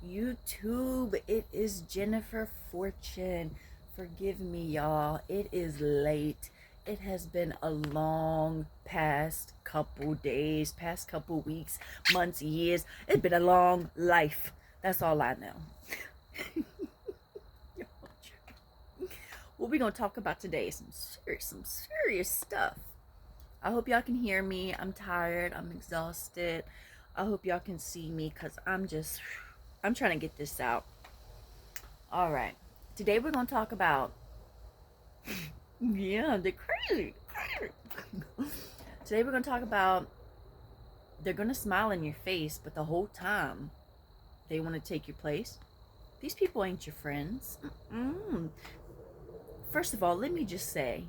YouTube, it is Jennifer Fortune. Forgive me, y'all. It is late. It has been a long past couple days, past couple weeks, months, years. It's been a long life. That's all I know. What we gonna talk about today is some serious stuff. I hope y'all can hear me. I'm tired. I'm exhausted. I hope y'all can see me because I'm trying to get this out. All right. Today we're going to talk about, yeah, they're crazy. Today we're going to talk about, they're going to smile in your face, but the whole time they want to take your place. These people ain't your friends. First of all, let me say,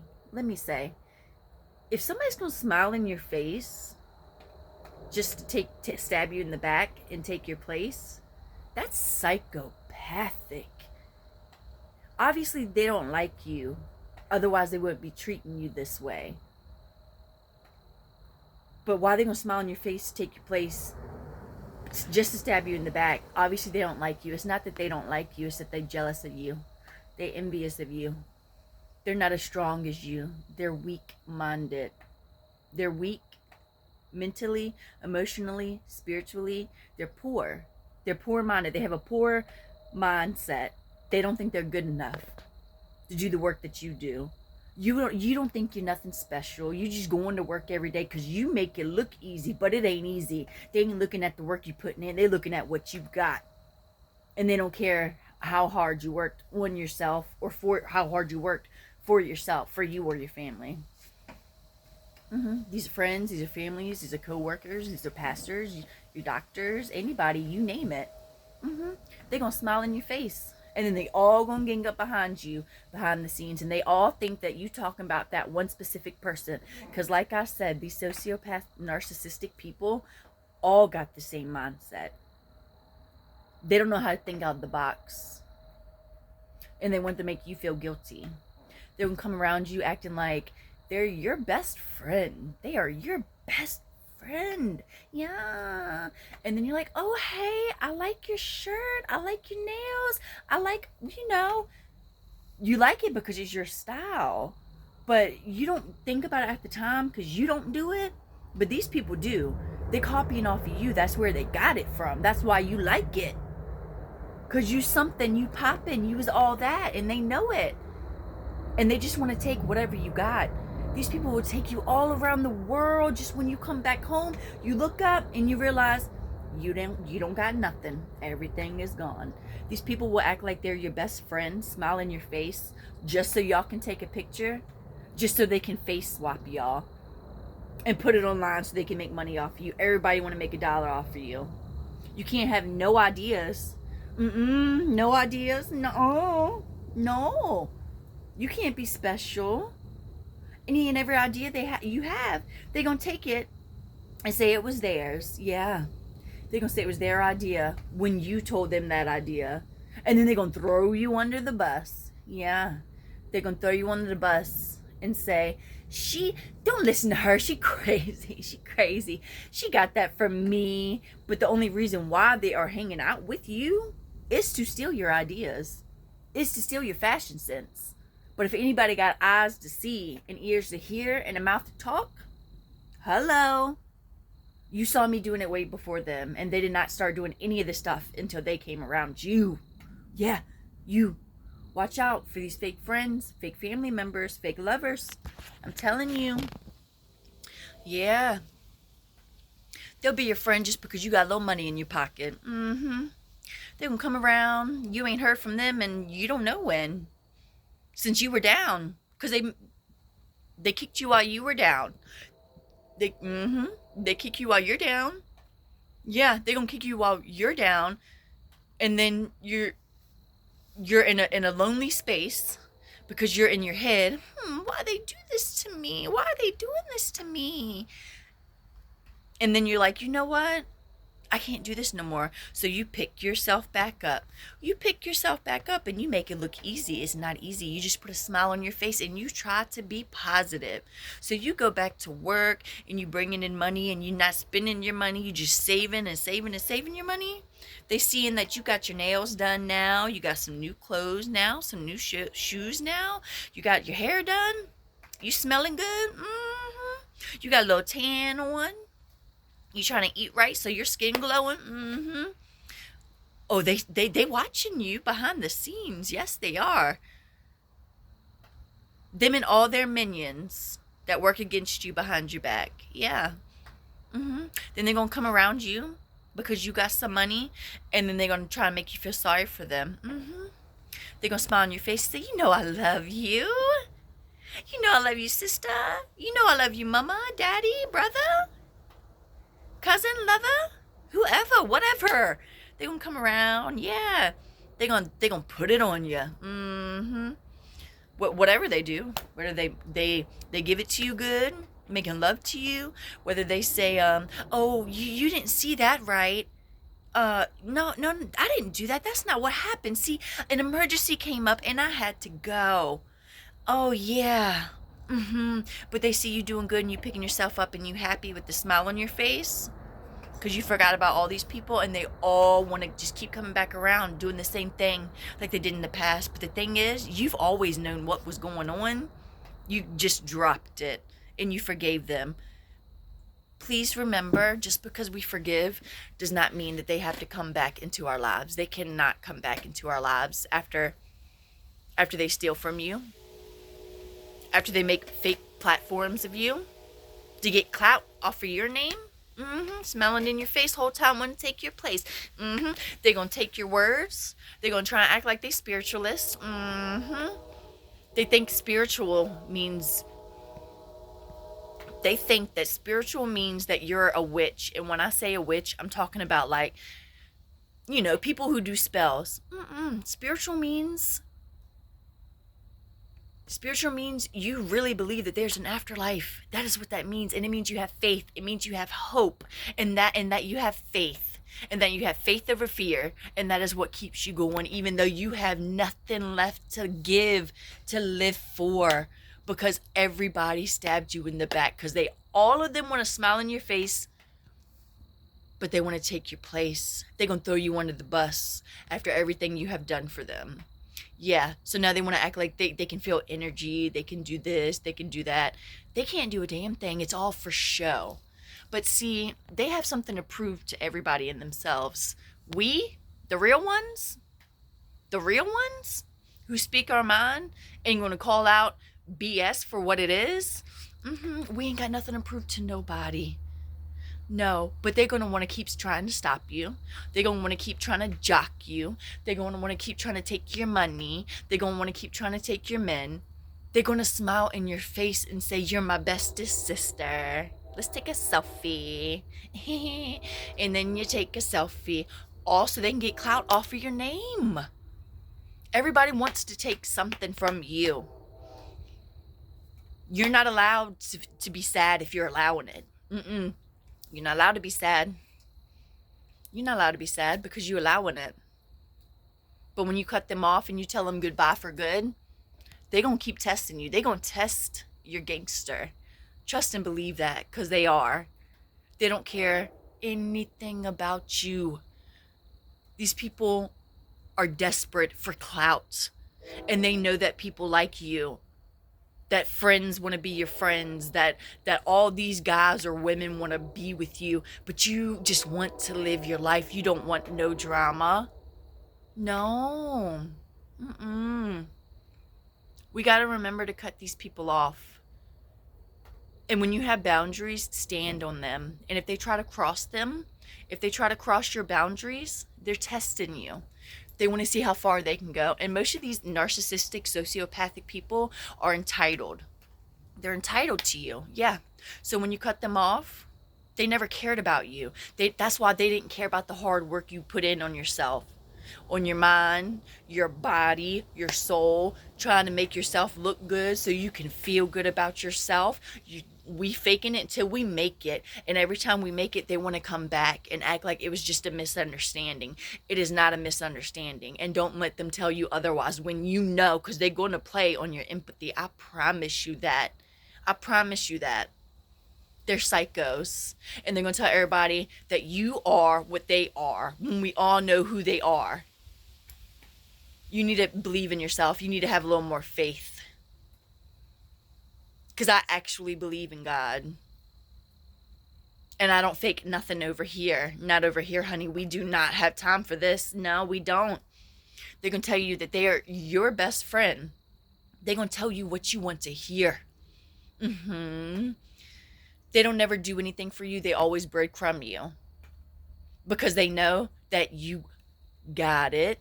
if somebody's going to smile in your face just to stab you in the back and take your place, that's psychopathic. Obviously, they don't like you. Otherwise, they wouldn't be treating you this way. But why are they going to smile in your face to take your place just to stab you in the back? Obviously, they don't like you. It's not that they don't like you. It's that they're jealous of you. They're envious of you. They're not as strong as you. They're weak-minded. They're weak mentally, emotionally, spiritually. They're poor. They're poor-minded. They have a poor mindset. They don't think they're good enough to do the work that you do. You don't think you're nothing special. You just going to work every day because you make it look easy, but it ain't easy. They ain't looking at the work you're putting in. They're looking at what you've got. And they don't care how hard you worked on yourself or for how hard you worked for yourself, for you or your family. These are friends, these are families, these are co-workers, these are pastors, your doctors, anybody, you name it. They're going to smile in your face. And then they all going to gang up behind you, behind the scenes. And they all think that you talking about that one specific person. Because like I said, these sociopath, narcissistic people all got the same mindset. They don't know how to think out of the box. And they want to make you feel guilty. They're going to come around you acting like they're your best friend. They are your best friend. Yeah. And then you're like, oh, hey, I like your shirt. I like your nails. I like, you like it because it's your style. But you don't think about it at the time because you don't do it. But these people do. They're copying off of you. That's where they got it from. That's why you like it. Because you something, you poppin', you was all that. And they know it. And they just want to take whatever you got. These people will take you all around the world. Just when you come back home, you look up and you realize you don't got nothing. Everything is gone. These people will act like they're your best friend, smile in your face, just so y'all can take a picture, just so they can face swap y'all and put it online so they can make money off of you. Everybody want to make $1 off of you. You can't have no ideas. No ideas. No. You can't be special. Any and every idea you have, they're going to take it and say it was theirs. Yeah. They're going to say it was their idea when you told them that idea. And then they're going to throw you under the bus. Yeah. They're going to throw you under the bus and say, don't listen to her. She crazy. She got that from me. But the only reason why they are hanging out with you is to steal your ideas. Is to steal your fashion sense. But if anybody got eyes to see and ears to hear and a mouth to talk, hello. You saw me doing it way before them, and they did not start doing any of this stuff until they came around you. Yeah, you. Watch out for these fake friends, fake family members, fake lovers. I'm telling you. Yeah. They'll be your friend just because you got a little money in your pocket. They can come around. You ain't heard from them, and you don't know when. Since you were down, because they kicked you while you were down. They kick you while you're down. Yeah, they gonna kick you while you're down, and then you're in a lonely space because you're in your head. Why they do this to me? Why are they doing this to me? And then you're like, you know what? I can't do this no more. So you pick yourself back up. And you make it look easy. It's not easy. You just put a smile on your face and you try to be positive. So you go back to work and you bringing in money and you're not spending your money. You just saving and saving and saving your money. They seeing that you got your nails done now. You got some new clothes now, some new shoes now. You got your hair done. You smelling good. You got a little tan on. You trying to eat right so your skin glowing. Oh, they watching you behind the scenes. Yes, they are. Them and all their minions that work against you behind your back. Yeah. Then they're going to come around you because you got some money, and then they're going to try and make you feel sorry for them. They're going to smile on your face and say, you know I love you. You know I love you, sister. You know I love you, mama, daddy, brother, cousin, lover, whoever, whatever. They're going to come around. Yeah. They're going to put it on you. Whatever they do, whether they give it to you good, making love to you, whether they say, oh, you didn't see that right. No, I didn't do that. That's not what happened. See, an emergency came up and I had to go. Oh, yeah. But they see you doing good and you picking yourself up and you happy with the smile on your face because you forgot about all these people, and they all want to just keep coming back around doing the same thing like they did in the past. But the thing is, you've always known what was going on. You just dropped it and you forgave them. Please remember, just because we forgive does not mean that they have to come back into our lives. They cannot come back into our lives after they steal from you, after they make fake platforms of you to get clout off of your name. Smelling in your face whole time, want to take your place. They're going to take your words. They're going to try and act like they spiritualists. They think spiritual means, they think that spiritual means that you're a witch. And when I say a witch, I'm talking about like, you know, people who do spells. Spiritual means you really believe that there's an afterlife. That is what that means. And it means you have faith. It means you have hope. And that you have faith. And that you have faith over fear. And that is what keeps you going, even though you have nothing left to give, to live for. Because everybody stabbed you in the back. Because all of them want to smile in your face, but they want to take your place. They're going to throw you under the bus after everything you have done for them. Yeah, so now they want to act like they can feel energy, they can do this, they can do that. They can't do a damn thing. It's all for show. But see, they have something to prove to everybody in themselves. We, the real ones who speak our mind and going to call out BS for what it is, we ain't got nothing to prove to nobody. No, but they're going to want to keep trying to stop you. They're going to want to keep trying to jock you. They're going to want to keep trying to take your money. They're going to want to keep trying to take your men. They're going to smile in your face and say, you're my bestest sister. Let's take a selfie. And then you take a selfie. All so they can get clout off of your name. Everybody wants to take something from you. You're not allowed to be sad if you're allowing it. You're not allowed to be sad. You're not allowed to be sad because you're allowing it. But when you cut them off and you tell them goodbye for good, they're going to keep testing you. They're going to test your gangster. Trust and believe that, because they are. They don't care anything about you. These people are desperate for clout. And they know that people like you, that friends want to be your friends, that all these guys or women want to be with you, but you just want to live your life. You don't want no drama. No. We got to remember to cut these people off. And when you have boundaries, stand on them. And if they try to cross them, if they try to cross your boundaries, they're testing you. They want to see how far they can go. And most of these narcissistic, sociopathic people are entitled. They're entitled to you. Yeah. So when you cut them off, they never cared about you. That's why they didn't care about the hard work you put in on yourself, on your mind, your body, your soul, trying to make yourself look good so you can feel good about yourself. We faking it until we make it. And every time we make it, they want to come back and act like it was just a misunderstanding. It is not a misunderstanding. And don't let them tell you otherwise when you know, because they're going to play on your empathy. I promise you that. I promise you that. They're psychos. And they're going to tell everybody that you are what they are when we all know who they are. You need to believe in yourself. You need to have a little more faith. Because I actually believe in God. And I don't fake nothing over here. Not over here, honey. We do not have time for this. No, we don't. They're going to tell you that they are your best friend. They're going to tell you what you want to hear. They don't never do anything for you. They always breadcrumb you. Because they know that you got it.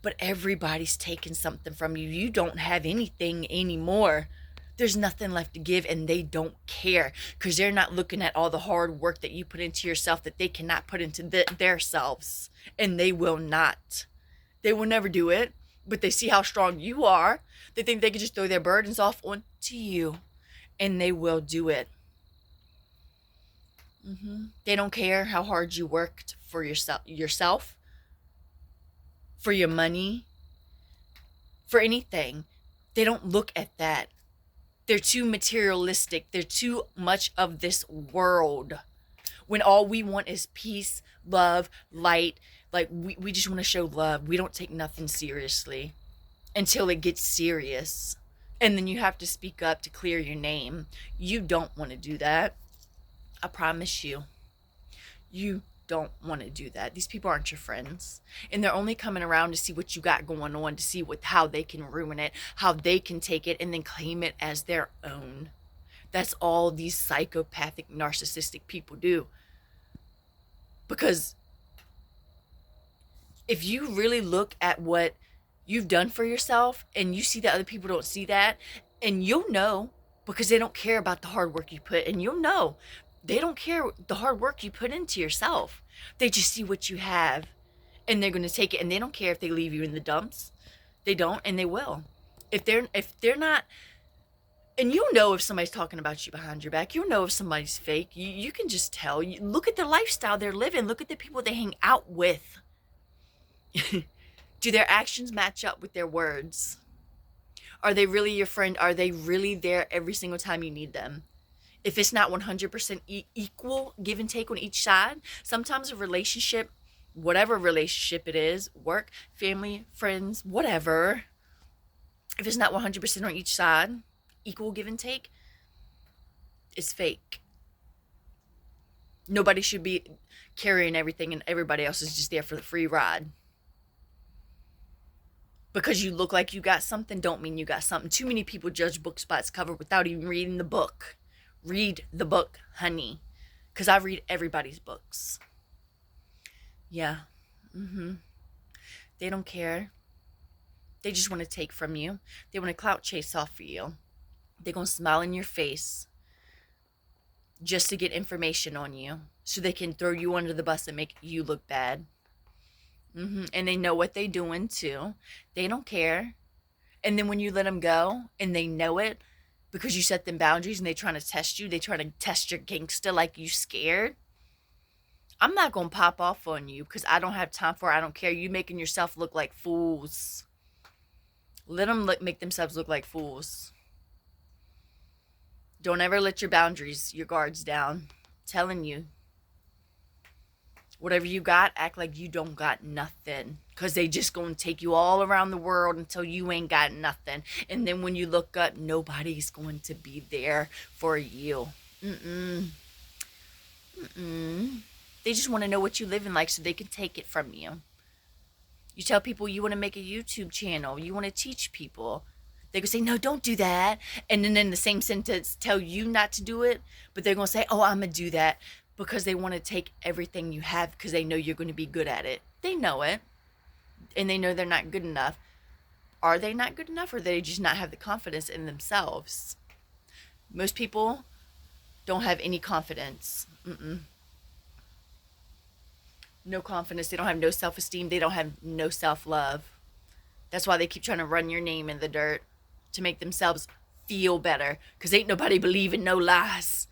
But everybody's taking something from you. You don't have anything anymore. There's nothing left to give, and they don't care because they're not looking at all the hard work that you put into yourself that they cannot put into their selves, and they will not. They will never do it, but they see how strong you are. They think they can just throw their burdens off onto you, and they will do it. They don't care how hard you worked for yourself, for your money, for anything. They don't look at that. They're too materialistic. They're too much of this world. When all we want is peace, love, light. Like, we just want to show love. We don't take nothing seriously until it gets serious. And then you have to speak up to clear your name. You don't want to do that. I promise you. You don't want to do that. These people aren't your friends, and they're only coming around to see what you got going on, to see how they can ruin it, how they can take it and then claim it as their own. That's all these psychopathic, narcissistic people do. Because if you really look at what you've done for yourself and you see that other people don't see that, and you'll know, because they don't care about the hard work you put, and you'll know they don't care the hard work you put into yourself. They just see what you have, and they're going to take it, and they don't care if they leave you in the dumps. They don't, and they will. If they're not, and you'll know if somebody's talking about you behind your back. You'll know if somebody's fake. You can just tell. You look at the lifestyle they're living. Look at the people they hang out with. Do their actions match up with their words? Are they really your friend? Are they really there every single time you need them? If it's not 100% equal give and take on each side, sometimes a relationship, whatever relationship it is, work, family, friends, whatever, if it's not 100% on each side, equal give and take, it's fake. Nobody should be carrying everything and everybody else is just there for the free ride. Because you look like you got something don't mean you got something. Too many people judge books by its cover without even reading the book. Read the book, honey. Because I read everybody's books. Yeah. They don't care. They just want to take from you. They want to clout chase off for you. They're going to smile in your face just to get information on you so they can throw you under the bus and make you look bad. And they know what they're doing too. They don't care. And then when you let them go and they know it, because you set them boundaries and they're trying to test you, they try to test your gangster like you scared. I'm not going to pop off on you because I don't have time for it. I don't care. You making yourself look like fools. Let them make themselves look like fools. Don't ever let your boundaries, your guards down. I'm telling you. Whatever you got, act like you don't got nothing. Because they just going to take you all around the world until you ain't got nothing. And then when you look up, nobody's going to be there for you. They just want to know what you living like so they can take it from you. You tell people you want to make a YouTube channel. You want to teach people. They can say, no, don't do that. And then in the same sentence, tell you not to do it. But they're going to say, oh, I'm going to do that. Because they want to take everything you have because they know you're going to be good at it. They know it. And they know they're not good enough. Are they not good enough, or they just not have the confidence in themselves? Most people don't have any confidence. No confidence. They don't have no self-esteem. They don't have no self-love. That's why they keep trying to run your name in the dirt to make themselves feel better. Because ain't nobody believing no lies.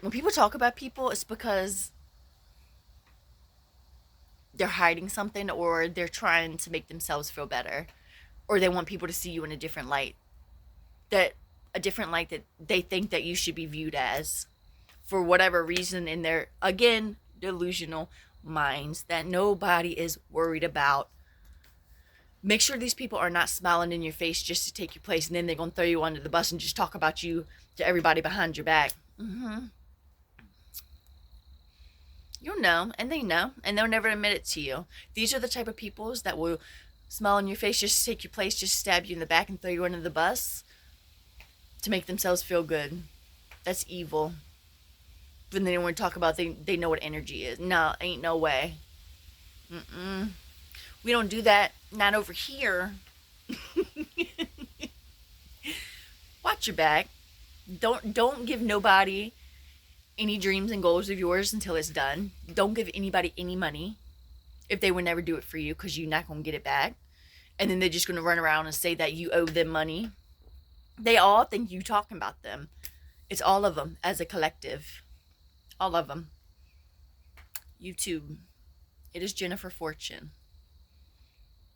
When people talk about people, it's because they're hiding something, or they're trying to make themselves feel better, or they want people to see you in a different light. That a different light that they think that you should be viewed as, for whatever reason, in their, again, delusional minds that nobody is worried about. Make sure these people are not smiling in your face just to take your place, and then they're going to throw you under the bus and just talk about you to everybody behind your back. You'll know, and they know, and they'll never admit it to you. These are the type of peoples that will smile in your face just to take your place, just stab you in the back and throw you under the bus to make themselves feel good. That's evil. But then they want to talk about they know what energy is. No, ain't no way. We don't do that. Not over here. Watch your back. Don't give nobody any dreams and goals of yours until it's done. Don't give anybody any money if they would never do it for you, because you're not going to get it back. And then they're just going to run around and say that you owe them money. They all think you talking about them. It's all of them as a collective. All of them. YouTube. It is Jennifer Fortune.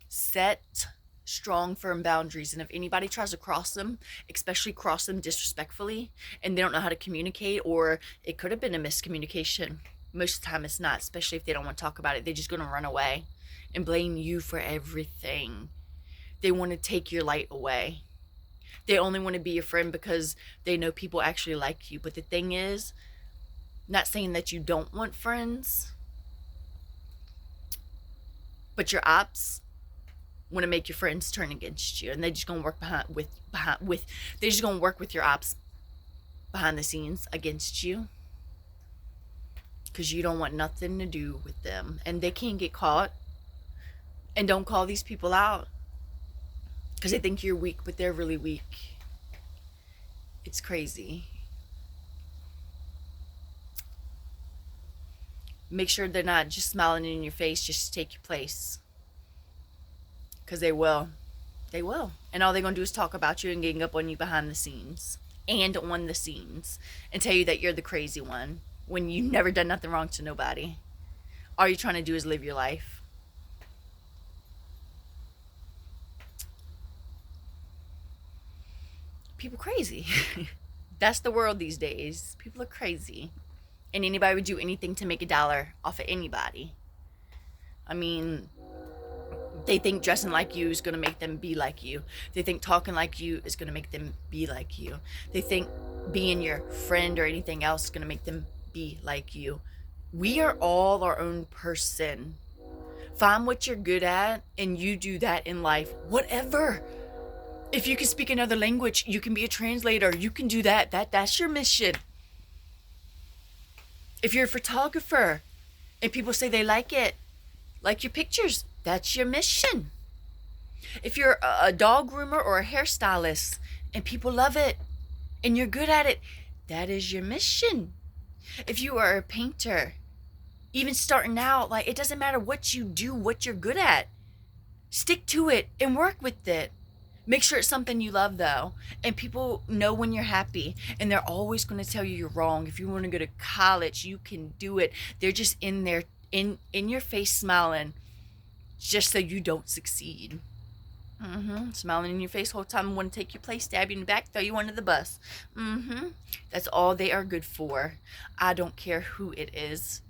Set strong, firm boundaries. And if anybody tries to cross them, especially cross them disrespectfully, and they don't know how to communicate, or it could have been a miscommunication. Most of the time it's not, especially if they don't want to talk about it. They're just going to run away and blame you for everything. They want to take your light away. They only want to be your friend because they know people actually like you. But the thing is, not saying that you don't want friends, but your ops want to make your friends turn against you, and they're just gonna work they're just gonna work with your ops behind the scenes against you, because you don't want nothing to do with them, and they can't get caught. And don't call these people out because they think you're weak, but they're really weak. It's crazy. Make sure they're not just smiling in your face just to take your place. Because they will. They will. And all they're going to do is talk about you and gang up on you behind the scenes. And on the scenes. And tell you that you're the crazy one. When you've never done nothing wrong to nobody. All you're trying to do is live your life. People crazy. That's the world these days. People are crazy. And anybody would do anything to make $1 off of anybody. I mean, they think dressing like you is going to make them be like you. They think talking like you is going to make them be like you. They think being your friend or anything else is going to make them be like you. We are all our own person. Find what you're good at and you do that in life. Whatever. If you can speak another language, you can be a translator. You can do that. That's your mission. If you're a photographer and people say they like it, like your pictures, that's your mission. If you're a dog groomer or a hairstylist and people love it and you're good at it, that is your mission. If you are a painter, even starting out, like, it doesn't matter what you do, what you're good at. Stick to it and work with it. Make sure it's something you love, though. And people know when you're happy. And they're always going to tell you you're wrong. If you want to go to college, you can do it. They're just in there, in your face, smiling, just so you don't succeed. Smiling in your face the whole time, want to take your place, stab you in the back, throw you under the bus. That's all they are good for. I don't care who it is.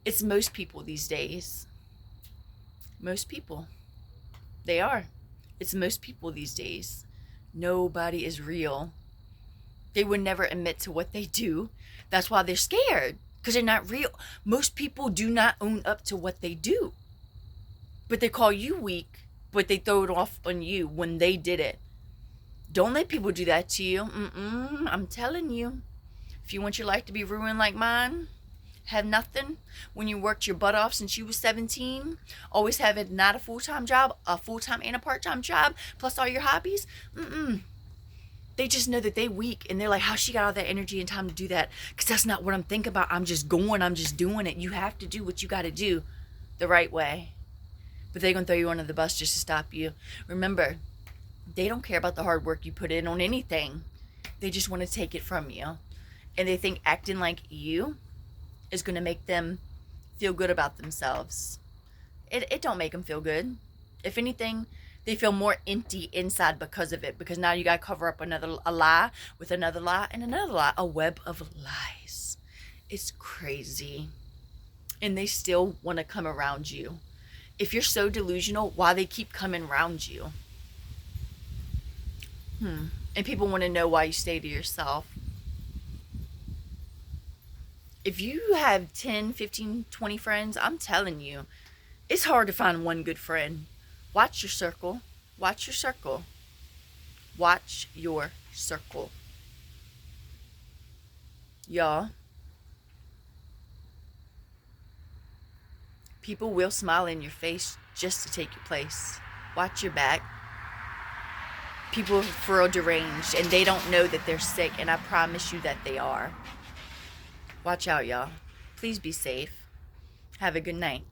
It's most people these days. Most people. They are. It's most people these days. Nobody is real. They would never admit to what they do. That's why they're scared, because they're not real. Most people do not own up to what they do. But they call you weak, but they throw it off on you when they did it. Don't let people do that to you. I'm telling you. If you want your life to be ruined like mine, have nothing when you worked your butt off since you was 17, always having not a full-time job, a full-time and a part-time job, plus all your hobbies. They just know that they weak, and they're like, how she got all that energy and time to do that? Because that's not what I'm thinking about. I'm just doing it. You have to do what you got to do the right way. But they're going to throw you under the bus just to stop you. Remember, they don't care about the hard work you put in on anything. They just want to take it from you. And they think acting like you is going to make them feel good about themselves. It don't make them feel good. If anything, They feel more empty inside because of it, because now you got to cover up a lie with another lie and another lie, a web of lies. It's crazy. And they still want to come around you. If you're so delusional, why they keep coming around you? And people want to know why you stay to yourself. If you have 10, 15, 20 friends, I'm telling you, it's hard to find one good friend. Watch your circle. Watch your circle. Watch your circle. Y'all, people will smile in your face just to take your place. Watch your back. People are for real deranged, and they don't know that they're sick, and I promise you that they are. Watch out, y'all. Please be safe. Have a good night.